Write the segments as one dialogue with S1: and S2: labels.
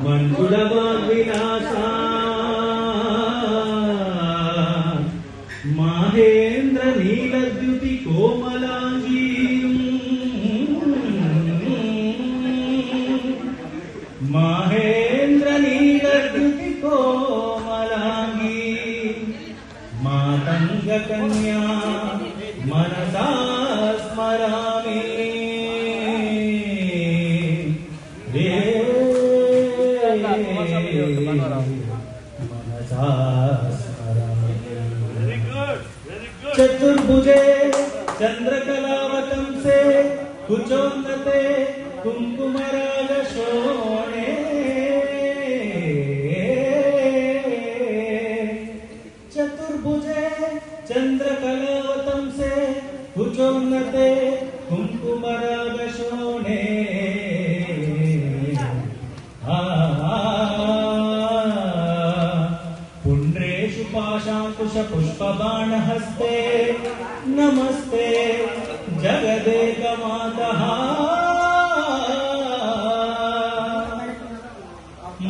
S1: ಮಂಜುಳವಾಗ್ವಿಲಾಸ ಮಾಹೇಂದ್ರ ನೀಲದ್ಯುತಿ ಕೋಮಲಾಂಗಿ ಮಹೇಂದ್ರ ನೀಲದ್ಯುತಿ ಕೋಮಲಾಂಗಿ ಮಾತಂಗ ಕನ್ಯಾ ಮನಸಾ ಸ್ಮರಾಮಿ ಮನಸಾ ಸ್ಮರಾಮಿ ಚತುರ್ಭುಜೆ ಚಂದ್ರಕಲಾವತಂಸೆ ಕುಚೋನ್ನತೆ ಕುಂಕುಮರಾಗ ಶೋಣೆ ಚತುರ್ಭುಜೆ ಚಂದ್ರಕಲಾವತಂಸೆ ಕುಚೋನ್ನತೆ ಕುಂಕುಮರಾಗ ಶೋಣೆ ಪುಂಡ್ರೇಶು ಪಾಶಾಂಕುಶ ಪುಷ್ಪಬಾಣಹಸ್ತೆ ನಮಸ್ತೆ ಜಗದೇಕ ಮಾತಃ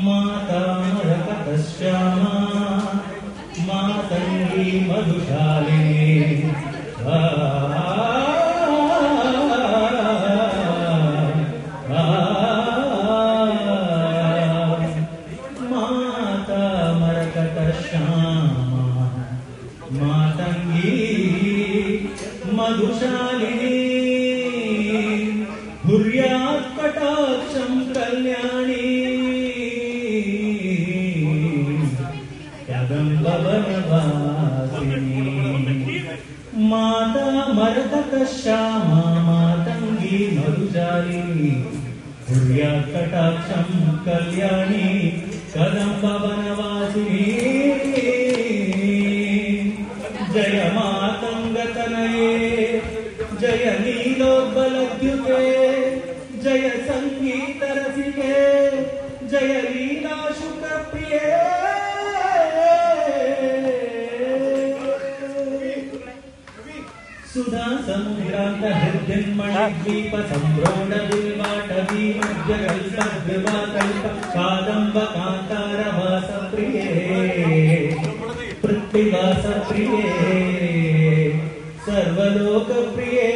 S1: ಮಾತಾ ಮರಕತಶ್ಯಾಮ ಮಾತಂಗಿ ಮಧುಶಾಲಿನಿ ಮಾತಾ ಮರಕತಶ್ಯಾಮ ಮಾತಂಗಿ ಮಧುಶಾಲಿನಿ ಹುರ್ಯಾತ್ ಕಟಾಕ್ಷಂ ಕಲ್ಯಾಣಿ ಕದಂಬವನವಾಸಿನಿ ಮಾತಾ ಮರಕತಶ್ಯಾಮ ಮಾತಂಗಿ ಮಧುಶಾಲಿನಿ ಹುರ್ಯಾತ್ ಕಟಾಕ್ಷಂ ಕಲ್ಯಾಣಿ ಕದಂಬವನವಾಸಿನಿ ಜಯ ಮಾತಂಗತನಯೇ ಜಯ ನೀಲೋದ್ಬಲದ್ಯುತೆ ಜಯ ಸಂಗೀತ ರಸಿಕೆ ಜಯ ಲೀಲಾ ಶುಕಪ್ರಿಯೇ ಸುಧಾ ಸಮುದ್ರಾಂತ ಹೃದ್ಯನ್ಮಣಿ ದ್ವೀಪ ಸಂಭ್ರೌಢ ಬಿಲ್ವಾಟವೀ ಮಧ್ಯಕಲ್ಪ ವಿವಾಕಲ್ಪ ಕಾದಂಬ ಕಾಂತಾರ ವಾಸ ಪ್ರಿಯೇ ಪೃಥ್ವಿವಾಸ ಪ್ರಿಯೇ ಸರ್ವಲೋಕ ಪ್ರಿಯೇ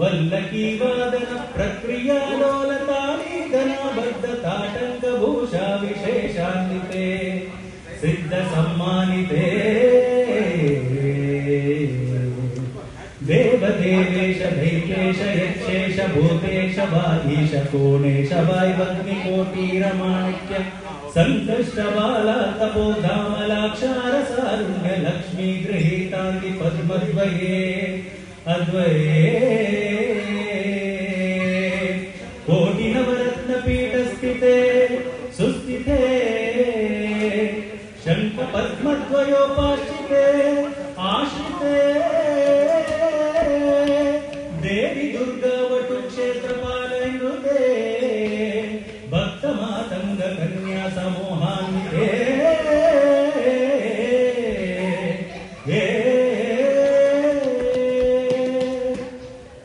S1: ವಲ್ಲಕಿ ವಾದನ ಪ್ರಕ್ರಿಯಾ ಲೋಲತಾಳಿ ಘನಬದ್ಧ ತಾಟಂಕ ಭೂಷಾ ವಿಶೇಷಾನ್ವಿತೆ ಸಿದ್ಧ ಸಮ್ಮಾನಿತೆ ದೇವದೇವೇಶ ದೈತ್ಯೇಶ ಯಕ್ಷೇಶ ಭೂತೇಶ ವಾಗೀಶ ಕೋಣೇಶ ವಾಯುವಗ್ನಿಕೋಟೀರ ಮಾಣಿಕ್ಯ ಸಂಕಷ್ಟ ಬಾಲ ತಪೋಧಾಮಲಾಕ್ಷಾರ ಸಾರುಣ್ಯ ಲಕ್ಷ್ಮೀ ಗೃಹೀತಾಂತಿ ಪದ್ಮದ್ವಯೇ ಅದ್ವಯೇ ಕೋಟಿ ನವರತ್ನ ಪೀಠ ಸ್ಥಿತೆ ಸುಸ್ಥಿತೆ ಶಂಖ ಪದ್ಮದ್ವಯೋಪಾಶ್ರಿತೆ ಆಶ್ರಿತೆ ದೇವಿ ದುರ್ಗಾ ವಟು ಕ್ಷೇತ್ರಪಾಲೈನುತೆ ಭಕ್ತ ಮಾತಂಗ ಕನ್ಯಾ ಸಮೂಹಾನ್ವಿತೆ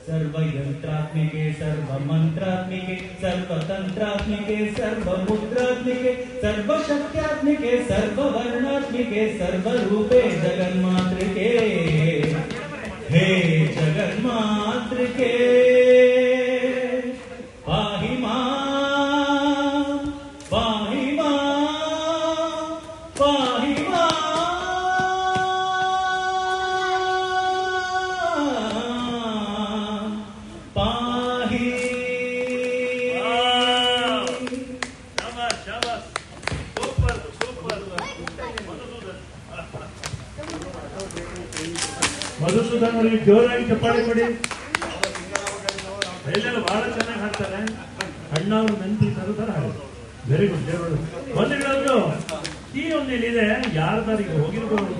S1: सर्वयंत्रात्मिके सर्वमंत्रात्मिके सर्वतंत्रात्मिके सर्वमुद्रात्मिके सर्वशक्त्यात्मिके सर्ववर्णात्मिके सर्वरूपे जगन्मातृके हे जगन्मातृके पाहि मां पाहि मां पाहि मां पाहि
S2: ಮಧುಸೂದನ್ ಅವರಿಗೆ ಜೋರಾಗಿ ಚಪ್ಪಾಳೆ ಕೊಡಿ. ಎಲ್ಲರೂ ಬಹಳ ಚೆನ್ನಾಗಿ ಹಾಡ್ತಾರೆ. ಅಣ್ಣವರು ನಂತಿ ತರ ವೆರಿ ಗುಡ್. ಬಂಧುಗಳವರು ಈ ಒಂದು ಇದೆ ಯಾರ್ದಾರಿಗೆ ಹೋಗಿರ್ಬೋದು